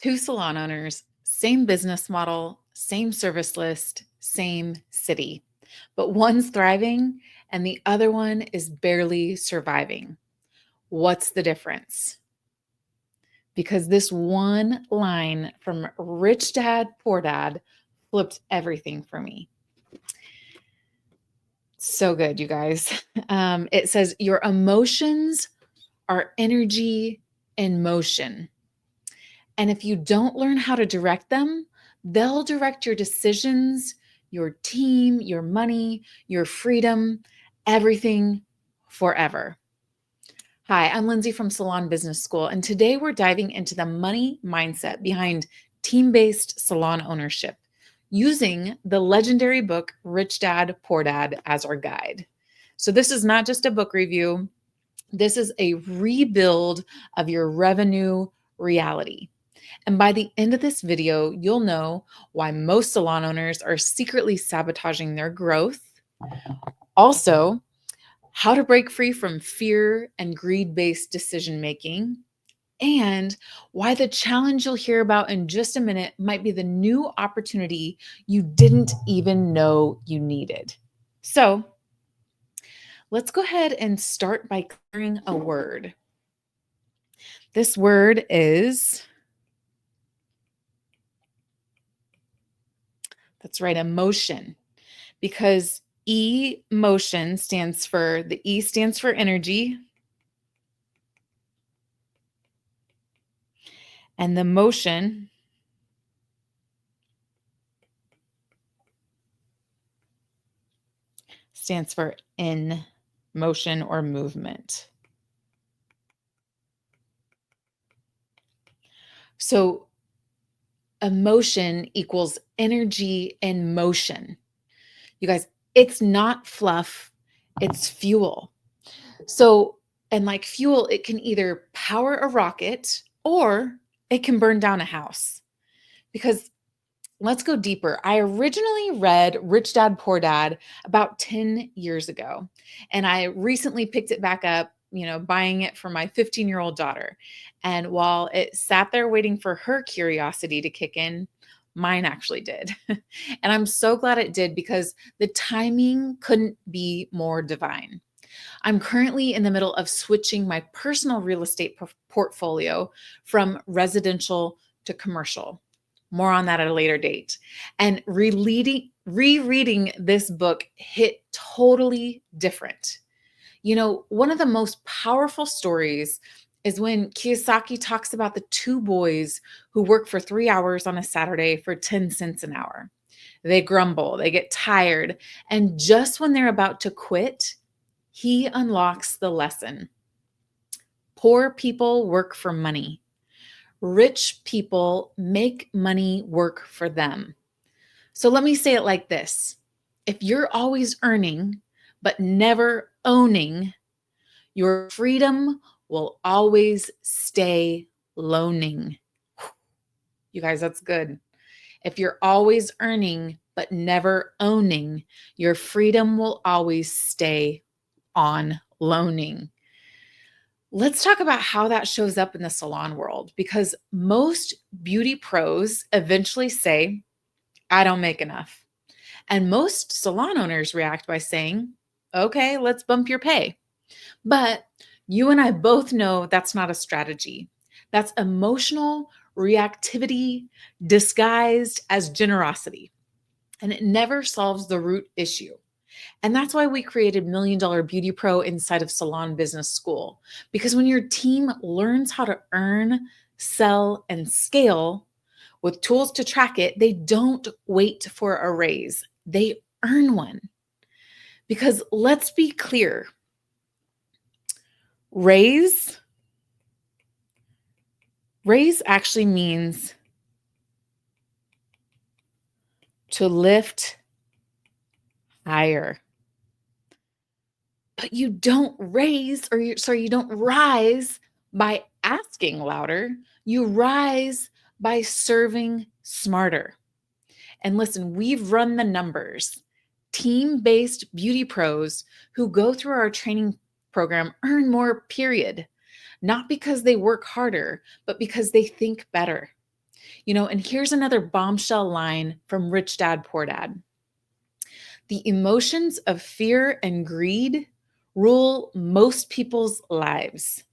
Two salon owners, same business model, same service list, same city. But one's thriving and the other one is barely surviving. What's the difference? Because this one line from Rich Dad, Poor Dad flipped everything for me. So good, you guys. It says, your emotions are energy in motion. And if you don't learn how to direct them, they'll direct your decisions, your team, your money, your freedom, everything forever. Hi, I'm Lindsay from Salon Business School, and today we're diving into the money mindset behind team-based salon ownership using the legendary book Rich Dad, Poor Dad as our guide. So this is not just a book review. This is a rebuild of your revenue reality. And by the end of this video, you'll know why most salon owners are secretly sabotaging their growth. Also, how to break free from fear and greed-based decision making, and why the challenge you'll hear about in just a minute might be the new opportunity you didn't even know you needed. So, let's go ahead and start by clearing a word. This word is, that's right, emotion, because emotion stands for, the E stands for energy, and the motion stands for in motion or movement. So emotion equals energy in motion. You guys, it's not fluff, it's fuel. So, and like fuel, it can either power a rocket or it can burn down a house. Because let's go deeper. I originally read Rich Dad, Poor Dad about 10 years ago, and I recently picked it back up, buying it for my 15-year-old daughter. And while it sat there waiting for her curiosity to kick in, mine actually did. And I'm so glad it did because the timing couldn't be more divine. I'm currently in the middle of switching my personal real estate portfolio from residential to commercial. More on that at a later date. And rereading this book hit totally different. One of the most powerful stories is when Kiyosaki talks about the two boys who work for 3 hours on a Saturday for 10 cents an hour. They grumble, they get tired, and just when they're about to quit, he unlocks the lesson. Poor people work for money. Rich people make money work for them. So let me say it like this. If you're always earning, but never owning, your freedom will always stay loaning. You guys, that's good. If you're always earning, but never owning, your freedom will always stay on loaning. Let's talk about how that shows up in the salon world, because most beauty pros eventually say, I don't make enough. And most salon owners react by saying, okay, let's bump your pay. But you and I both know that's not a strategy. That's emotional reactivity disguised as generosity. And it never solves the root issue. And that's why we created Million Dollar Beauty Pro inside of Salon Business School. Because when your team learns how to earn, sell, and scale with tools to track it, they don't wait for a raise. They earn one. Because let's be clear, raise actually means to lift higher. But you don't you don't rise by asking louder. You rise by serving smarter. And listen, we've run the numbers. Team-based beauty pros who go through our training program earn more, period. Not because they work harder, but because they think better. And here's another bombshell line from Rich Dad, Poor Dad. The emotions of fear and greed rule most people's lives.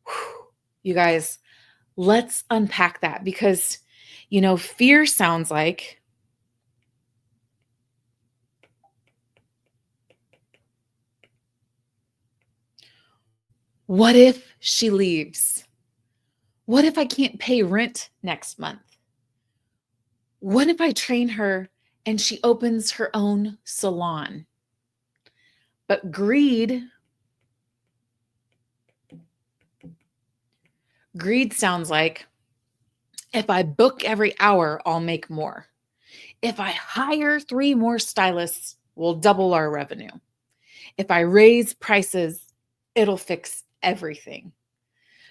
Whew. You guys, let's unpack that because, fear sounds like, what if she leaves? What if I can't pay rent next month? What if I train her and she opens her own salon? But greed sounds like, if I book every hour, I'll make more. If I hire 3 more stylists, we'll double our revenue. If I raise prices, it'll fix everything.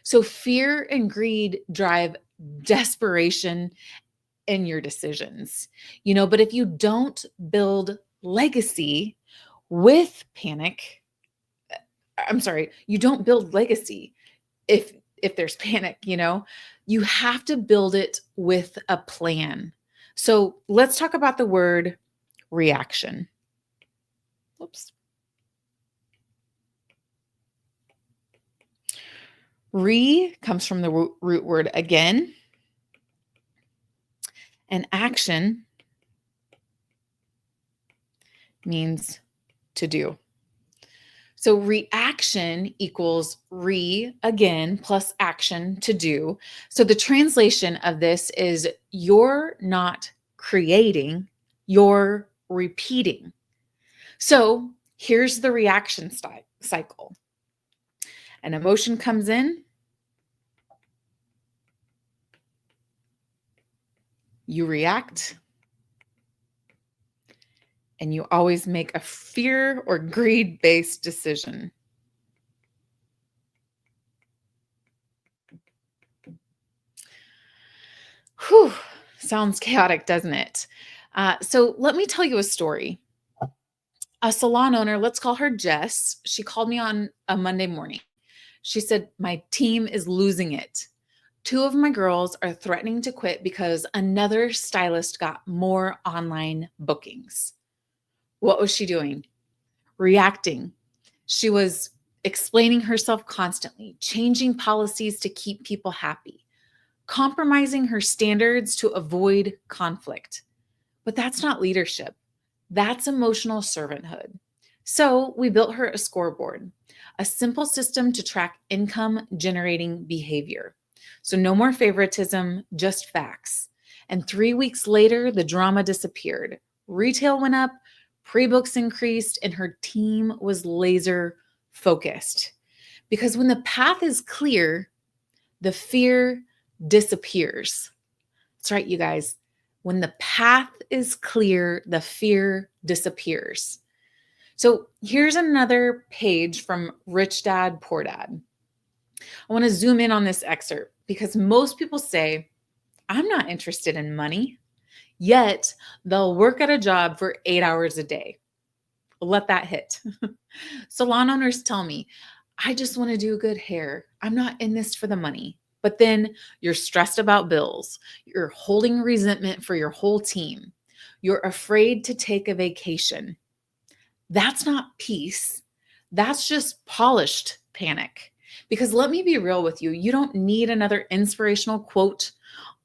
So fear and greed drive desperation in your decisions. But if you don't build legacy with panic, I'm sorry, you don't build legacy if there's panic, you have to build it with a plan. So let's talk about the word reaction. Whoops. Re comes from the root word again, and action means to do. So reaction equals again plus action to do. So the translation of this is you're not creating, you're repeating. So here's the reaction cycle. An emotion comes in, you react, and you always make a fear or greed-based decision. Whew, sounds chaotic, doesn't it? So let me tell you a story. A salon owner, let's call her Jess, she called me on a Monday morning. She said, my team is losing it. 2 of my girls are threatening to quit because another stylist got more online bookings. What was she doing? Reacting. She was explaining herself constantly, changing policies to keep people happy, compromising her standards to avoid conflict. But that's not leadership. That's emotional servanthood. So we built her a scoreboard, a simple system to track income generating behavior. So no more favoritism, just facts. And 3 weeks later, the drama disappeared. Retail went up, pre-books increased, and her team was laser focused. Because when the path is clear, the fear disappears. That's right, you guys. When the path is clear, the fear disappears. So here's another page from Rich Dad, Poor Dad. I want to zoom in on this excerpt because most people say, I'm not interested in money, yet they'll work at a job for 8 hours a day. Let that hit. Salon owners tell me, I just want to do good hair. I'm not in this for the money. But then you're stressed about bills. You're holding resentment for your whole team. You're afraid to take a vacation. That's not peace. That's just polished panic. Because let me be real with you, you don't need another inspirational quote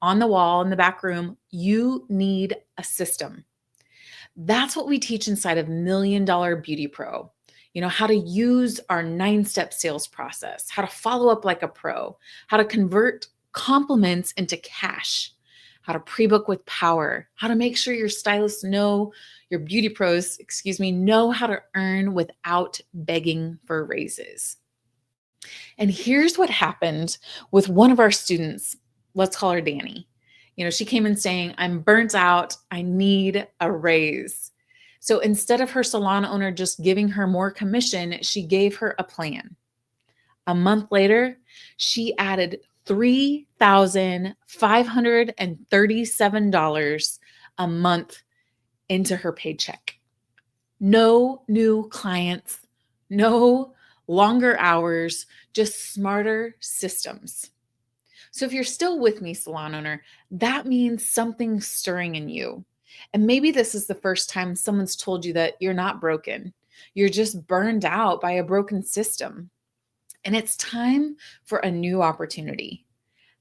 on the wall in the back room. You need a system. That's what we teach inside of Million Dollar Beauty Pro. How to use our 9-step sales process, how to follow up like a pro, how to convert compliments into cash, how to pre-book with power, how to make sure your stylists know, your beauty pros, know how to earn without begging for raises. And here's what happened with one of our students. Let's call her Danny. She came in saying, I'm burnt out. I need a raise. So instead of her salon owner just giving her more commission, she gave her a plan. A month later, she added $3,537 a month into her paycheck. No new clients, no longer hours, just smarter systems. So if you're still with me, salon owner, that means something's stirring in you. And maybe this is the first time someone's told you that you're not broken. You're just burned out by a broken system. And it's time for a new opportunity.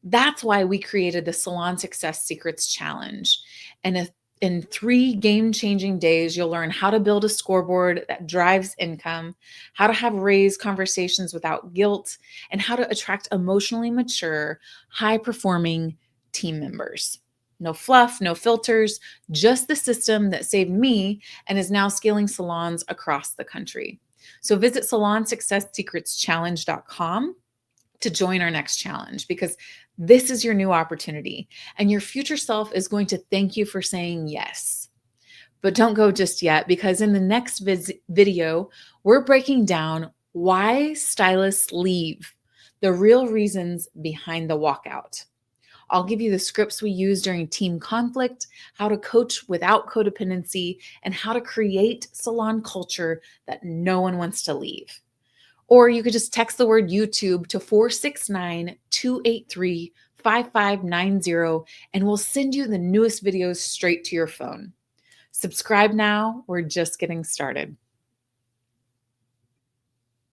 That's why we created the Salon Success Secrets Challenge. And in 3 game-changing days, you'll learn how to build a scoreboard that drives income, how to have raised conversations without guilt, and how to attract emotionally mature, high-performing team members. No fluff, no filters, just the system that saved me and is now scaling salons across the country. So visit salonsuccesssecretschallenge.com to join our next challenge, because this is your new opportunity and your future self is going to thank you for saying yes. But don't go just yet, because in the next video, we're breaking down why stylists leave, the real reasons behind the walkout. I'll give you the scripts we use during team conflict, how to coach without codependency, and how to create salon culture that no one wants to leave. Or you could just text the word YouTube to 469-283-5590, and we'll send you the newest videos straight to your phone. Subscribe now. We're just getting started.